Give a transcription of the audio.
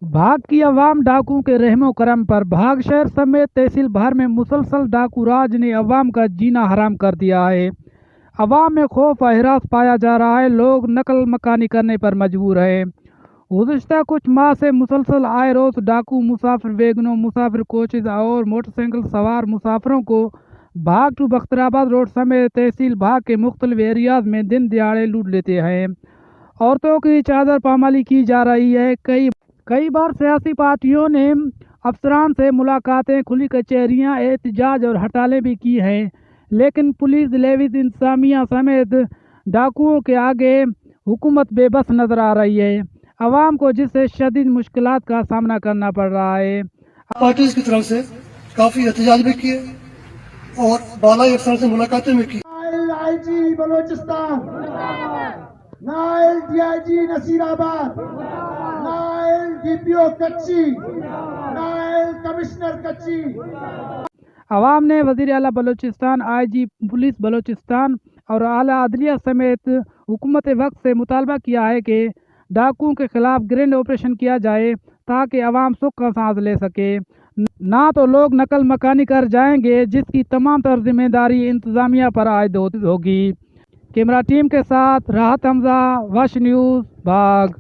भाग की अवाम डाकुओं के रहमो करम पर। भाग शहर समेत तहसील भर में मुसलसल डाकू राज ने अवाम का जीना हराम कर दिया है। अवाम में खौफ व हिरास पाया जा रहा है। लोग नकल मकानी करने पर मजबूर है। गुज़िश्ता कुछ माह से मुसलसल आए रोज डाकू मुसाफिर वैगनों, मुसाफिर कोचेज और मोटरसाइकिल सवार मुसाफिरों को भाग टू बख्तराबाद रोड समेत तहसील भाग के मुख्तलिफ एरियाज में दिन दिहाड़े लूट लेते हैं। औरतों की चादर पामाली की जा रही है। कई कई बार सियासी पार्टियों ने अफसरान से मुलाकातें, खुली कचहरियां, एहतजाज और हड़तालें भी की हैं, लेकिन पुलिस, लेविस इंतजामिया समेत डाकुओं के आगे हुकूमत बेबस नजर आ रही है। अवाम को जिससे शदीद मुश्किलात का सामना करना पड़ रहा है। पार्टीज की तरफ से काफी एहतजाज भी किए और बालाई अफसर से मुलाकातें भी की। Nile IG Balochistan, Nile DIG Nasirabad, Nile DPO कच्ची, नाइल कमिश्नर कच्ची। अवाम ने वज़ीर आला बलूचिस्तान, आईजी पुलिस बलूचिस्तान और आला अदलिया समेत हुकूमत वक्त से मुतालबा किया है कि डाकुओं के खिलाफ ग्रैंड ऑपरेशन किया जाए ताकि अवाम सुख का सांस ले सके। ना तो लोग नकल मकानी कर जाएंगे, जिसकी तमाम तर जिम्मेदारी इंतजामिया पर आयद होगी। कैमरा टीम के साथ राहत हमजा, वश न्यूज़, बाग।